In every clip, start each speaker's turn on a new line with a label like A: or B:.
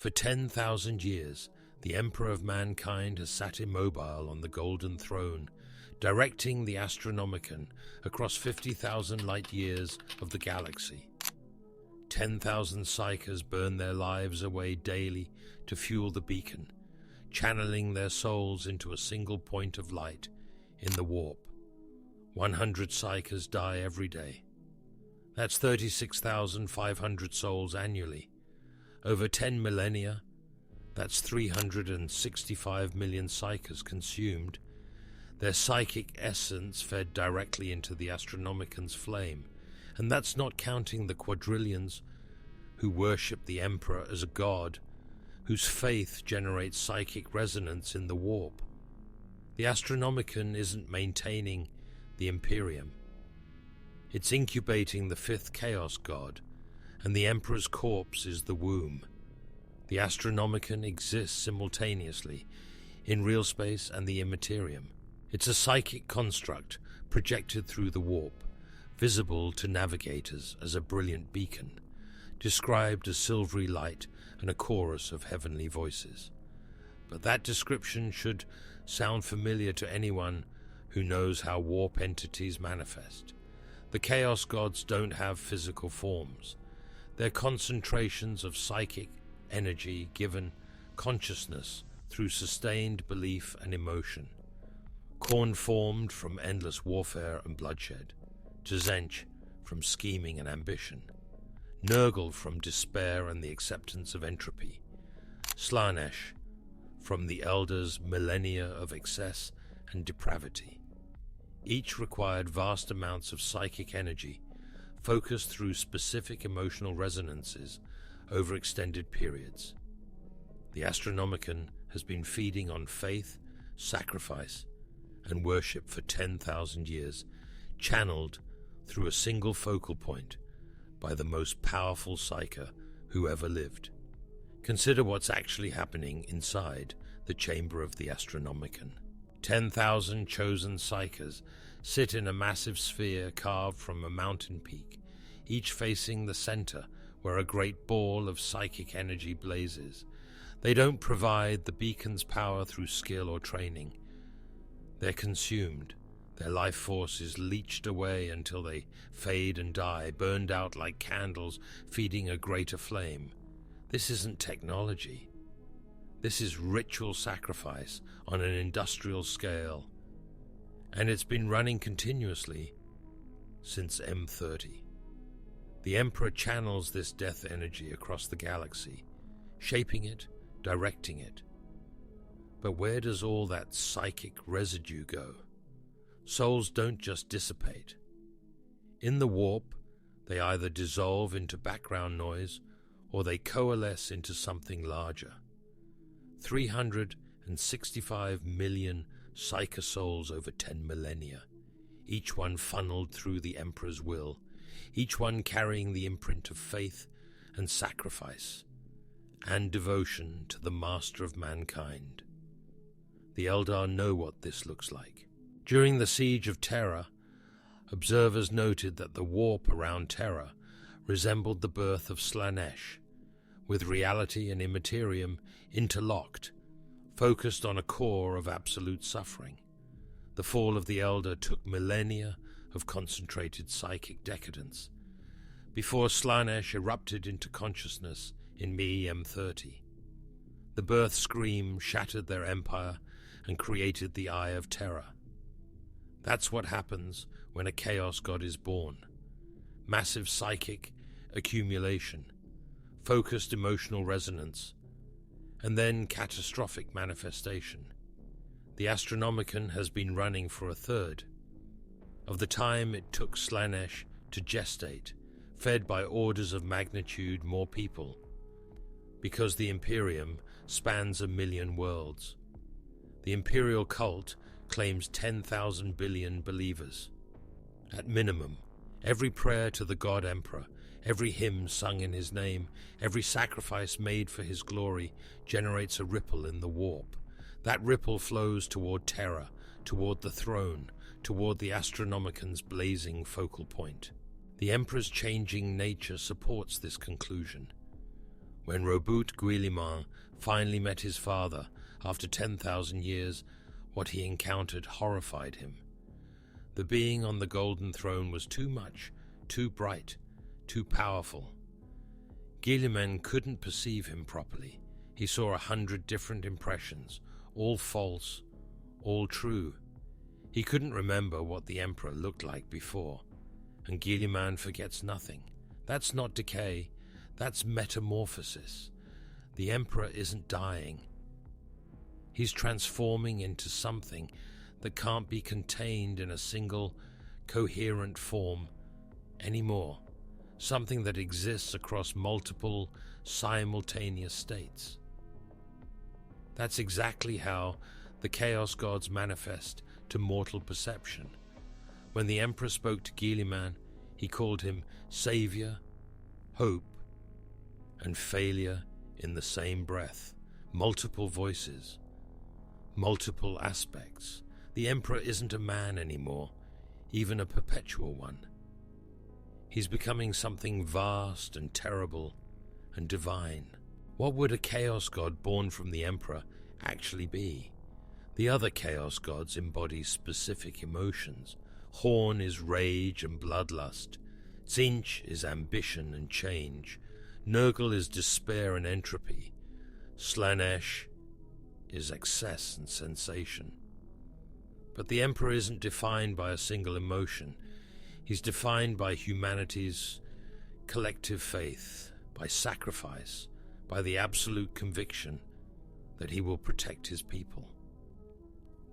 A: For 10,000 years, the Emperor of mankind has sat immobile on the golden throne, directing the Astronomican across 50,000 light-years of the galaxy. 10,000 psykers burn their lives away daily to fuel the beacon, channeling their souls into a single point of light in the warp. 100 psykers die every day. That's 36,500 souls annually. Over 10 millennia, that's 365 million psykers consumed, their psychic essence fed directly into the Astronomican's flame, and that's not counting the quadrillions who worship the Emperor as a god, whose faith generates psychic resonance in the warp. The Astronomican isn't maintaining the Imperium. It's incubating the fifth chaos god, and the Emperor's corpse is the womb. The Astronomican exists simultaneously in real space and the Immaterium. It's a psychic construct projected through the warp, visible to navigators as a brilliant beacon, described as silvery light and a chorus of heavenly voices. But that description should sound familiar to anyone who knows how warp entities manifest. The chaos gods don't have physical forms. They're concentrations of psychic energy given consciousness through sustained belief and emotion. Khorne formed from endless warfare and bloodshed, Tzeentch from scheming and ambition, Nurgle from despair and the acceptance of entropy, Slaanesh from the Elders' millennia of excess and depravity. Each required vast amounts of psychic energy, focused through specific emotional resonances over extended periods. The Astronomican has been feeding on faith, sacrifice, and worship for 10,000 years, channeled through a single focal point by the most powerful psyker who ever lived. Consider what's actually happening inside the chamber of the Astronomican. 10,000 chosen psykers sit in a massive sphere carved from a mountain peak, each facing the center where a great ball of psychic energy blazes. They don't provide the beacon's power through skill or training. They're consumed. Their life force is leached away until they fade and die, burned out like candles feeding a greater flame. This isn't technology. This is ritual sacrifice on an industrial scale, and it's been running continuously since M30. The Emperor channels this death energy across the galaxy, shaping it, directing it. But where does all that psychic residue go? Souls don't just dissipate. In the warp, they either dissolve into background noise or they coalesce into something larger. 365 million psyker souls over 10 millennia, each one funneled through the Emperor's will, each one carrying the imprint of faith and sacrifice and devotion to the master of mankind. The Eldar know what this looks like. During the Siege of Terra, observers noted that the warp around Terra resembled the birth of Slaanesh, with reality and Immaterium interlocked, focused on a core of absolute suffering. The fall of the Elder took millennia of concentrated psychic decadence, before Slaanesh erupted into consciousness in M30. The birth scream shattered their empire and created the Eye of Terror. That's what happens when a chaos god is born. Massive psychic accumulation, focused emotional resonance, and then catastrophic manifestation. The Astronomican has been running for a third of the time it took Slaanesh to gestate, fed by orders of magnitude more people, because the Imperium spans 1 million worlds. The Imperial cult claims 10,000 billion believers. At minimum, every prayer to the God Emperor, every hymn sung in his name, every sacrifice made for his glory generates a ripple in the warp. That ripple flows toward Terra, toward the throne, toward the Astronomican's blazing focal point. The Emperor's changing nature supports this conclusion. When Robert Guilliman finally met his father after 10,000 years, what he encountered horrified him. The being on the golden throne was too much, too bright, too powerful. Guilliman couldn't perceive him properly. He saw 100 different impressions, all false, all true. He couldn't remember what the Emperor looked like before. And Guilliman forgets nothing. That's not decay, that's metamorphosis. The Emperor isn't dying. He's transforming into something that can't be contained in a single, coherent form anymore. Something that exists across multiple, simultaneous states. That's exactly how the Chaos Gods manifest to mortal perception. When the Emperor spoke to Guilliman, he called him Savior, Hope, and Failure in the same breath. Multiple voices, multiple aspects. The Emperor isn't a man anymore, even a perpetual one. He's becoming something vast and terrible and divine. What would a Chaos God born from the Emperor actually be? The other Chaos Gods embody specific emotions. Horn is rage and bloodlust. Tzeentch is ambition and change. Nurgle is despair and entropy. Slaanesh is excess and sensation. But the Emperor isn't defined by a single emotion. He's defined by humanity's collective faith, by sacrifice, by the absolute conviction that he will protect his people,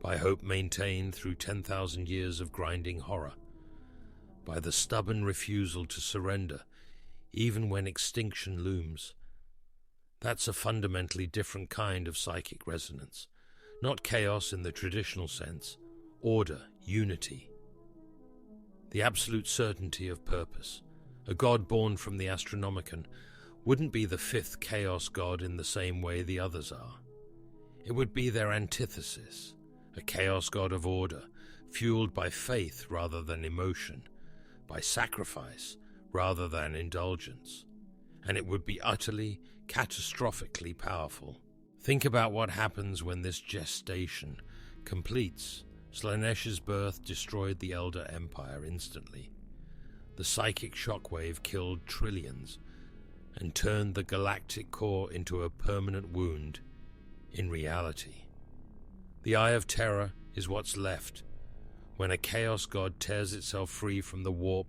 A: by hope maintained through 10,000 years of grinding horror, by the stubborn refusal to surrender even when extinction looms. That's a fundamentally different kind of psychic resonance. Not chaos in the traditional sense, order, unity. The absolute certainty of purpose. A god born from the Astronomican wouldn't be the fifth chaos god in the same way the others are. It would be their antithesis, a chaos god of order, fueled by faith rather than emotion, by sacrifice rather than indulgence. And it would be utterly, catastrophically powerful. Think about what happens when this gestation completes. Slaanesh's birth destroyed the Elder Empire instantly. The psychic shockwave killed trillions and turned the galactic core into a permanent wound in reality. The Eye of Terror is what's left when a chaos god tears itself free from the warp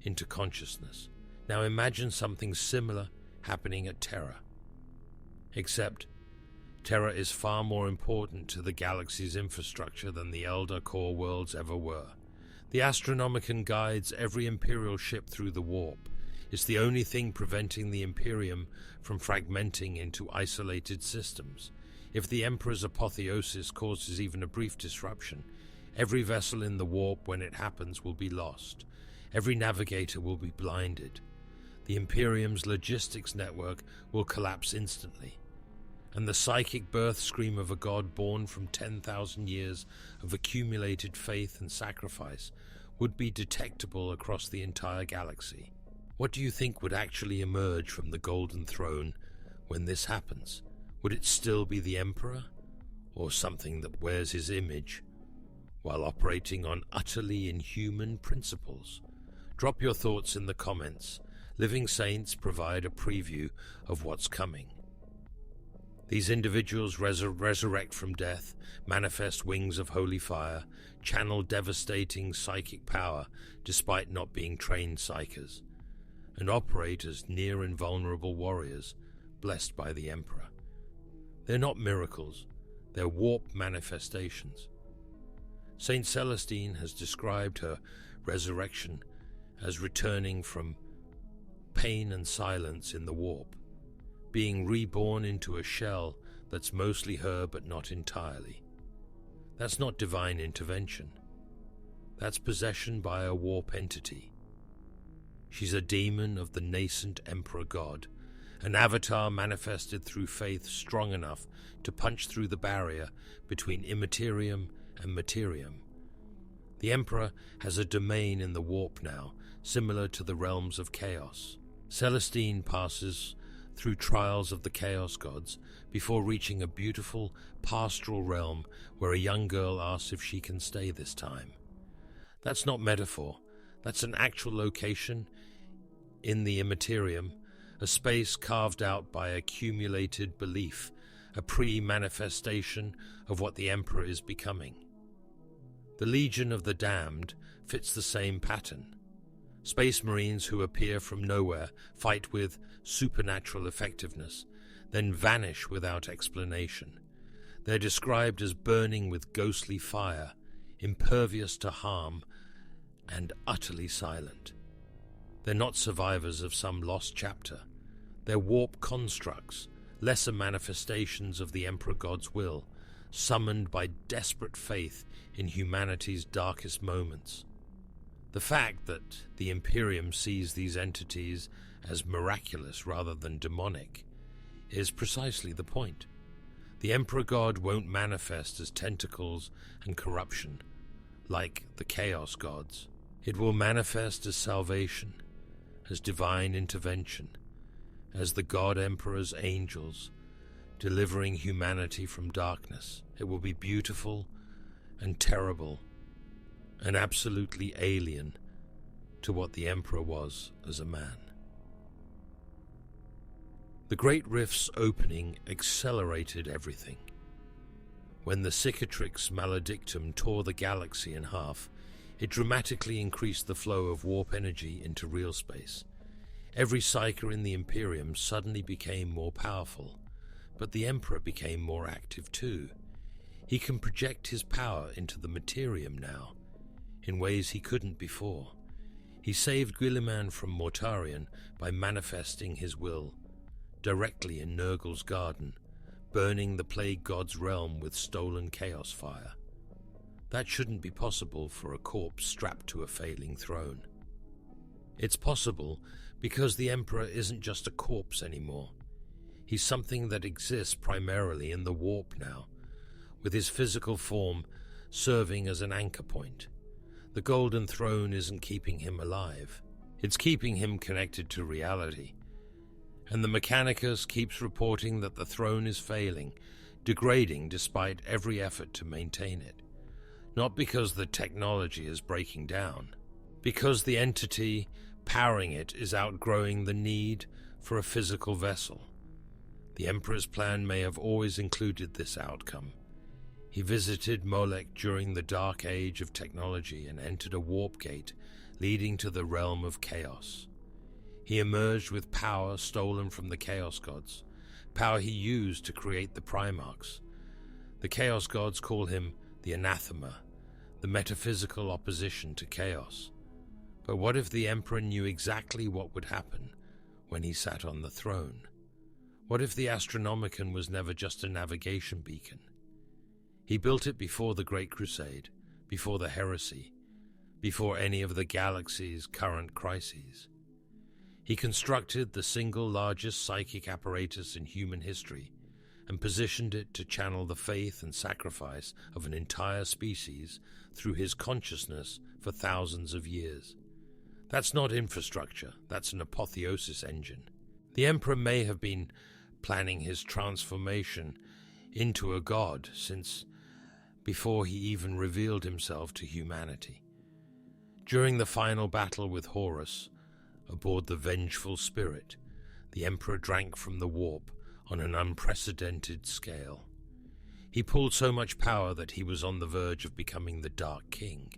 A: into consciousness. Now imagine something similar happening at Terra. Except Terra is far more important to the galaxy's infrastructure than the Elder core worlds ever were. The Astronomican guides every Imperial ship through the warp. It's the only thing preventing the Imperium from fragmenting into isolated systems. If the Emperor's apotheosis causes even a brief disruption, every vessel in the warp when it happens will be lost. Every navigator will be blinded. The Imperium's logistics network will collapse instantly. And the psychic birth scream of a god born from 10,000 years of accumulated faith and sacrifice would be detectable across the entire galaxy. What do you think would actually emerge from the Golden Throne when this happens? Would it still be the Emperor, or something that wears his image, while operating on utterly inhuman principles? Drop your thoughts in the comments. Living Saints provide a preview of what's coming. These individuals resurrect from death, manifest wings of holy fire, channel devastating psychic power despite not being trained psykers, and operate as near invulnerable warriors blessed by the Emperor. They're not miracles, they're warp manifestations. Saint Celestine has described her resurrection as returning from pain and silence in the warp, being reborn into a shell that's mostly her but not entirely. That's not divine intervention. That's possession by a warp entity. She's a demon of the nascent Emperor God, an avatar manifested through faith strong enough to punch through the barrier between Immaterium and Immaterium. The Emperor has a domain in the warp now, similar to the realms of chaos. Celestine passes through trials of the Chaos Gods before reaching a beautiful pastoral realm where a young girl asks if she can stay this time. That's not metaphor. That's an actual location in the Immaterium, a space carved out by accumulated belief, a pre-manifestation of what the Emperor is becoming. The Legion of the Damned fits the same pattern. Space Marines who appear from nowhere fight with supernatural effectiveness, then vanish without explanation. They're described as burning with ghostly fire, impervious to harm, and utterly silent. They're not survivors of some lost chapter. They're warp constructs, lesser manifestations of the Emperor God's will, summoned by desperate faith in humanity's darkest moments. The fact that the Imperium sees these entities as miraculous rather than demonic is precisely the point. The Emperor God won't manifest as tentacles and corruption, like the Chaos Gods. It will manifest as salvation, as divine intervention, as the God Emperor's angels, delivering humanity from darkness. It will be beautiful and terrible, and absolutely alien to what the Emperor was as a man. The Great Rift's opening accelerated everything. When the Cicatrix Maledictum tore the galaxy in half, it dramatically increased the flow of warp energy into real space. Every psyker in the Imperium suddenly became more powerful, but the Emperor became more active too. He can project his power into the Immaterium now, in ways he couldn't before. He saved Guilliman from Mortarion by manifesting his will, directly in Nurgle's garden, burning the Plague God's realm with stolen chaos fire. That shouldn't be possible for a corpse strapped to a failing throne. It's possible because the Emperor isn't just a corpse anymore. He's something that exists primarily in the warp now, with his physical form serving as an anchor point. The Golden Throne isn't keeping him alive. It's keeping him connected to reality. And the Mechanicus keeps reporting that the throne is failing, degrading despite every effort to maintain it. Not because the technology is breaking down, because the entity powering it is outgrowing the need for a physical vessel. The Emperor's plan may have always included this outcome. He visited Molech during the dark age of technology and entered a warp gate leading to the realm of chaos. He emerged with power stolen from the Chaos Gods, power he used to create the Primarchs. The Chaos Gods call him the Anathema, the metaphysical opposition to chaos. But what if the Emperor knew exactly what would happen when he sat on the throne? What if the Astronomican was never just a navigation beacon? He built it before the Great Crusade, before the heresy, before any of the galaxy's current crises. He constructed the single largest psychic apparatus in human history and positioned it to channel the faith and sacrifice of an entire species through his consciousness for thousands of years. That's not infrastructure, that's an apotheosis engine. The Emperor may have been planning his transformation into a god since before he even revealed himself to humanity. During the final battle with Horus, aboard the Vengeful Spirit, the Emperor drank from the warp on an unprecedented scale. He pulled so much power that he was on the verge of becoming the Dark King,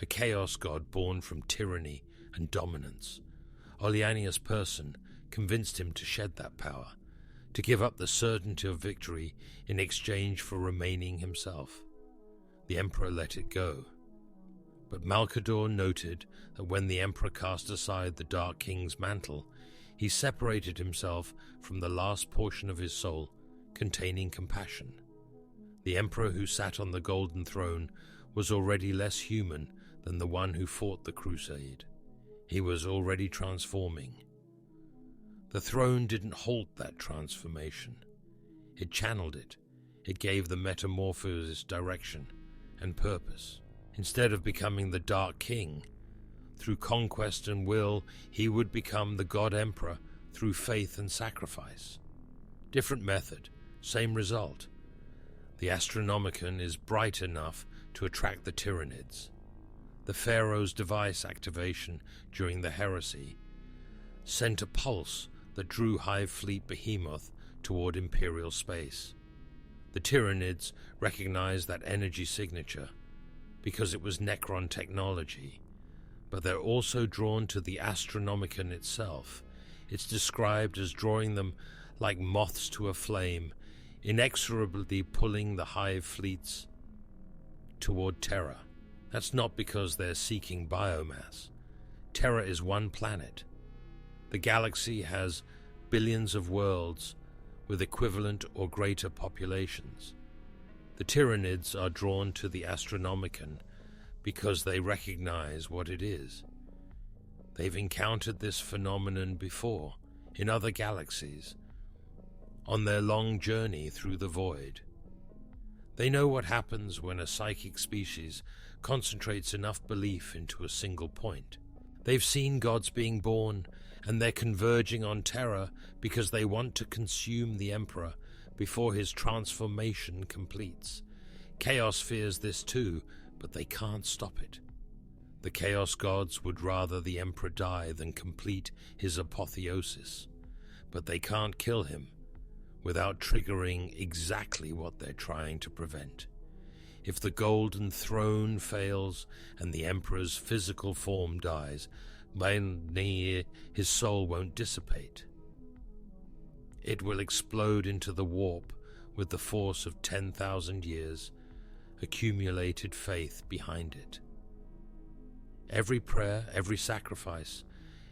A: a chaos god born from tyranny and dominance. Oleanius' person convinced him to shed that power, to give up the certainty of victory in exchange for remaining himself. The Emperor let it go. But Malcador noted that when the Emperor cast aside the Dark King's mantle, he separated himself from the last portion of his soul containing compassion. The Emperor who sat on the Golden Throne was already less human than the one who fought the Crusade. He was already transforming. The throne didn't halt that transformation. It channeled it. It gave the metamorphosis direction and purpose. Instead of becoming the Dark King, through conquest and will, he would become the God Emperor through faith and sacrifice. Different method, same result. The Astronomican is bright enough to attract the Tyranids. The Pharaoh's device activation during the heresy sent a pulse that drew Hive Fleet Behemoth toward Imperial space. The Tyranids recognized that energy signature because it was Necron technology, but they're also drawn to the Astronomican itself. It's described as drawing them like moths to a flame, inexorably pulling the Hive fleets toward Terra. That's not because they're seeking biomass. Terra is one planet. The galaxy has billions of worlds with equivalent or greater populations. The Tyranids are drawn to the Astronomican because they recognize what it is. They've encountered this phenomenon before, in other galaxies, on their long journey through the void. They know what happens when a psychic species concentrates enough belief into a single point. They've seen gods being born, and they're converging on Terra because they want to consume the Emperor before his transformation completes. Chaos fears this too, but they can't stop it. The Chaos gods would rather the Emperor die than complete his apotheosis, but they can't kill him without triggering exactly what they're trying to prevent. If the Golden Throne fails and the Emperor's physical form dies, his soul won't dissipate. It will explode into the warp with the force of 10,000 years accumulated faith behind it. Every prayer, every sacrifice,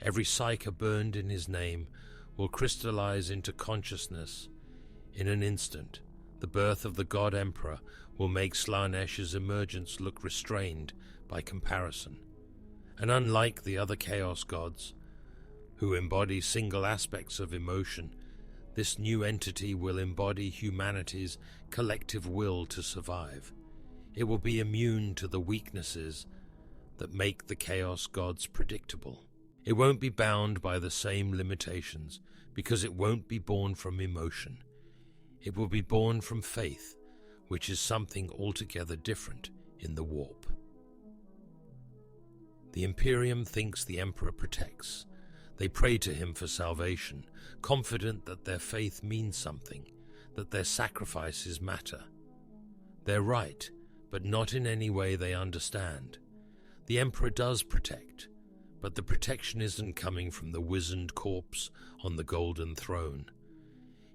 A: every psyker burned in his name will crystallize into consciousness in an instant. The birth of the God Emperor will make Slanesh's emergence look restrained by comparison. And unlike the other Chaos gods, who embody single aspects of emotion, this new entity will embody humanity's collective will to survive. It will be immune to the weaknesses that make the Chaos gods predictable. It won't be bound by the same limitations because it won't be born from emotion. It will be born from faith, which is something altogether different in the warp. The Imperium thinks the Emperor protects. They pray to him for salvation, confident that their faith means something, that their sacrifices matter. They're right, but not in any way they understand. The Emperor does protect, but the protection isn't coming from the wizened corpse on the Golden Throne.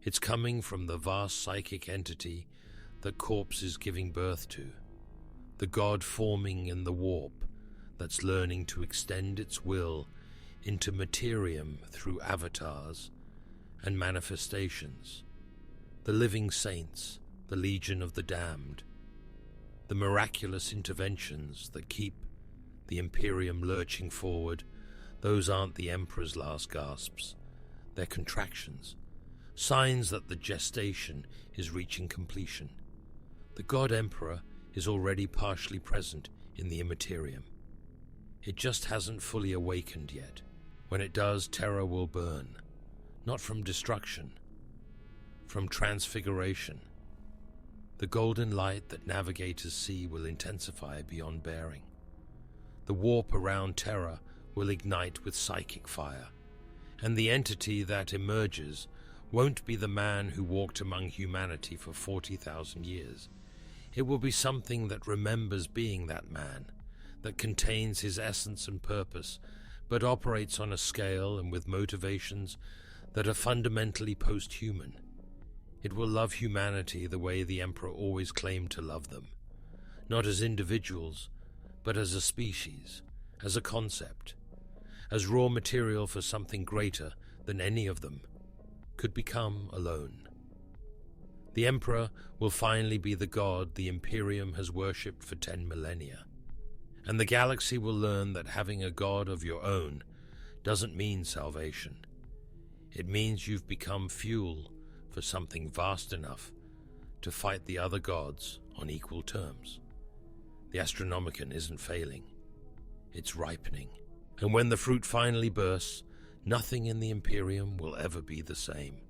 A: It's coming from the vast psychic entity that corpse is giving birth to, the god forming in the warp that's learning to extend its will into Immaterium through avatars and manifestations, the living saints, the legion of the damned, the miraculous interventions that keep the Imperium lurching forward. Those aren't the Emperor's last gasps, they're contractions, signs that the gestation is reaching completion. The God Emperor is already partially present in the Immaterium. It just hasn't fully awakened yet. When it does, Terra will burn, not from destruction, from transfiguration. The golden light that navigators see will intensify beyond bearing. The warp around Terra will ignite with psychic fire, and the entity that emerges won't be the man who walked among humanity for 40,000 years. It will be something that remembers being that man, that contains his essence and purpose, but operates on a scale and with motivations that are fundamentally post-human. It will love humanity the way the Emperor always claimed to love them, not as individuals, but as a species, as a concept, as raw material for something greater than any of them could become alone. The Emperor will finally be the god the Imperium has worshipped for 10 millennia. And the galaxy will learn that having a god of your own doesn't mean salvation. It means you've become fuel for something vast enough to fight the other gods on equal terms. The Astronomican isn't failing. It's ripening. And when the fruit finally bursts, Nothing in the Imperium will ever be the same.